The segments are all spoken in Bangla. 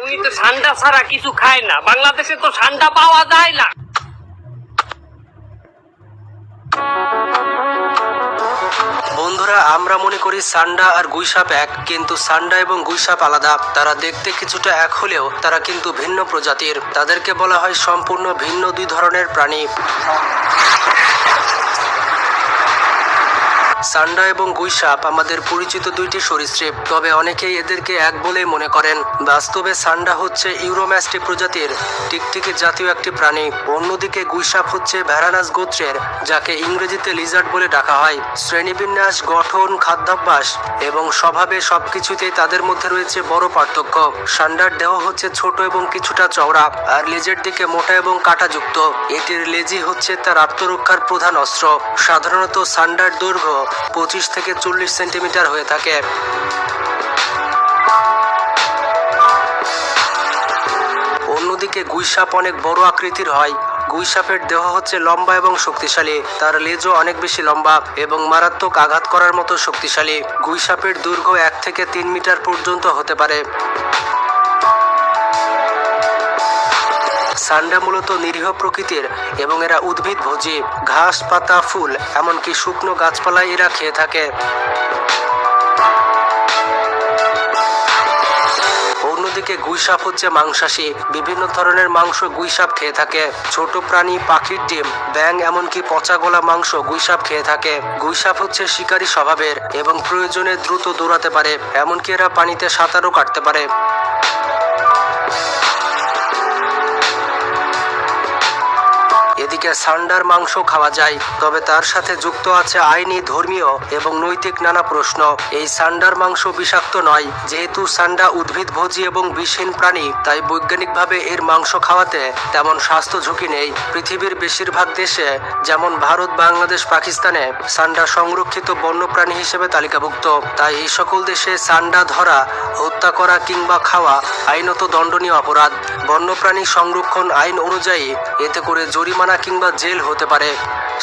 উনি তো ঠান্ডা ছাড়া কিছু খায় না, বাংলাদেশে তো ঠান্ডা পাওয়া যায় না। বন্ধুরা, আমরা মনে করি সান্ডা আর গুইসাপ এক, কিন্তু সান্ডা এবং গুইসাপ আলাদা। তারা দেখতে কিছুটা এক হলেও তারা কিন্তু ভিন্ন প্রজাতির। তাদেরকে বলা হয় সম্পূর্ণ ভিন্ন দুই ধরনের প্রাণী। সান্ডা এবং গুইসাপ আমাদের পরিচিত দুইটি সরীসৃপ, তবে অনেকেই এদেরকে এক বলেই মনে করেন। বাস্তবে সান্ডা হচ্ছে ইউরোম্যাস্টি প্রজাতির টিকটিকি জাতীয় একটি প্রাণী। অন্যদিকে গুইসাপ হচ্ছে ভ্যারানাস গোত্রের, যাকে ইংরেজিতে লিজার্ড বলে ডাকা হয়। শ্রেণীবিন্যাস, গঠন, খাদ্যাভ্যাস এবং স্বভাবে সবকিছুতেই তাদের মধ্যে রয়েছে বড় পার্থক্য। সান্ডার দেহ হচ্ছে ছোট এবং কিছুটা চওড়া, আর লেজের দিকে মোটা এবং কাঁটাযুক্ত। এটির লেজই হচ্ছে তার আত্মরক্ষার প্রধান অস্ত্র। সাধারণত সান্ডার দৈর্ঘ্য 25 থেকে 40 সেন্টিমিটার হয়ে থাকে। অন্যদিকে গুইসাপ অনেক বড় আকৃতির হয়। গুইসাপের দেহ হচ্ছে লম্বা এবং শক্তিশালী। তার লেজও অনেক বেশি লম্বা এবং মারাত্মক আঘাত করার মতো শক্তিশালী। গুইসাপের দৈর্ঘ্য 1 থেকে 3 মিটার পর্যন্ত হতে পারে। সান্ডা মূলত নিরীহ প্রকৃতির এবং এরা উদ্ভিদভোজী। ঘাস, পাতা, ফুল, এমনকি শুকনো গাছপালায় এরা খেয়ে থাকে। অন্যদিকে গুইসাপ হচ্ছে মাংসাশী। বিভিন্ন ধরনের মাংস গুইসাপ খেয়ে থাকে। ছোট প্রাণী, পাখির ডিম, ব্যাঙ, এমনকি পচা গলা মাংস গুইসাপ খেয়ে থাকে। গুইসাপ হচ্ছে শিকারী স্বভাবের এবং প্রয়োজনে দ্রুত দৌড়াতে পারে। এমনকি এরা পানিতে সাঁতারও কাটতে পারে। এদিকে সান্ডার মাংস খাওয়া যায়, তবে তার সাথে যুক্ত আছে আইনি, ধর্মীয় এবং নৈতিক নানা প্রশ্ন। এই সান্ডার মাংস বিষাক্ত নয়। যেহেতু সান্ডা উদ্ভিদভোজী এবং বিষহীন প্রাণী, তাই বৈজ্ঞানিকভাবে এর মাংস খাওয়াতে তেমন স্বাস্থ্য ঝুঁকি নেই। পৃথিবীর বেশিরভাগ দেশে, যেমন ভারত, বাংলাদেশ, পাকিস্তানে সান্ডা সংরক্ষিত বন্যপ্রাণী হিসেবে তালিকাভুক্ত। তাই এই সকল দেশে সান্ডা ধরা, হত্যা করা কিংবা খাওয়া আইনত দণ্ডনীয় অপরাধ। বন্যপ্রাণী সংরক্ষণ আইন অনুযায়ী এতে করে জরিমানা কিংবা জেল হতে পারে।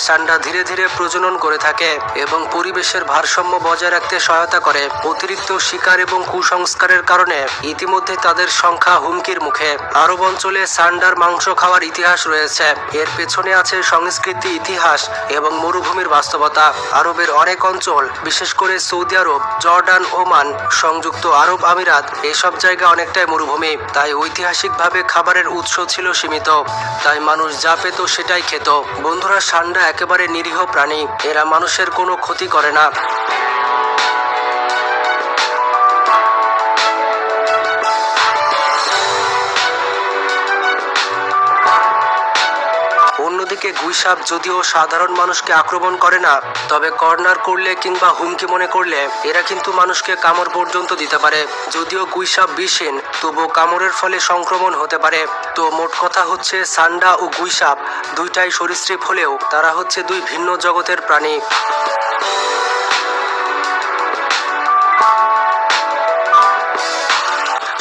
সান্ডা ধীরে ধীরে প্রজনন করে থাকে এবং পরিবেশের ভারসাম্য বজায় রাখতে সহায়তা করে। অতিরিক্ত শিকার এবং কুসংস্কারের কারণে ইতিমধ্যে তাদের সংখ্যা হুমকির মুখে। আরব অঞ্চলে সান্ডার মাংস খাওয়ার ইতিহাস রয়েছে। এর পেছনে আছে সংস্কৃতি, ইতিহাস এবং মরুভূমির বাস্তবতা। আরবের অনেক অঞ্চল, বিশেষ করে সৌদি আরব, জর্ডান, ওমান, সংযুক্ত আরব আমিরাত, এসব জায়গা অনেকটাই মরুভূমি। তাই ঐতিহাসিকভাবে খাবারের উৎস ছিল সীমিত। তাই মানুষ যা পেত সেটাই খেত। বন্ধুরা, সান্ডা একেবারে নিরীহ প্রাণী। এরা মানুষের কোনো ক্ষতি করে না। অন্যদিকে গুইসাপ যদিও সাধারণ মানুষকে আক্রমণ করে না, তবে কর্নার করলে কিংবা হুমকি মনে করলে এরা কিন্তু মানুষকে কামড় পর্যন্ত দিতে পারে। যদিও গুইসাপ বিষহীন, তবুও কামড়ের ফলে সংক্রমণ হতে পারে। তো মোট কথা হচ্ছে, সান্ডা ও গুইসাপ দুইটাই সরীসৃপ হলেও তারা হচ্ছে দুই ভিন্ন জগতের প্রাণী।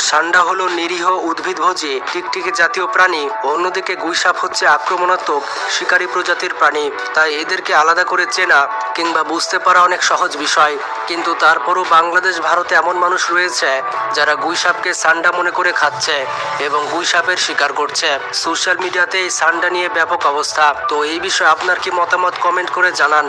সান্ডা হলো নিরীহ উদ্ভিদভোজী টিকটিকি জাতীয় প্রাণী। অন্যদিকে গুইসাপ হচ্ছে আক্রমণাত্মক শিকারী প্রজাতির প্রাণী। তাই এদেরকে আলাদা করে চেনা কিংবা বুঝতে পারা অনেক সহজ বিষয়। কিন্তু তারপরও বাংলাদেশ, ভারতে এমন মানুষ রয়েছে যারা গুইসাপকে সান্ডা মনে করে খাচ্ছে এবং গুইসাপের শিকার করছে। সোশ্যাল মিডিয়াতে এই সান্ডা নিয়ে ব্যাপক অবস্থা। তো এই বিষয়ে আপনার কি মতামত, কমেন্ট করে জানান।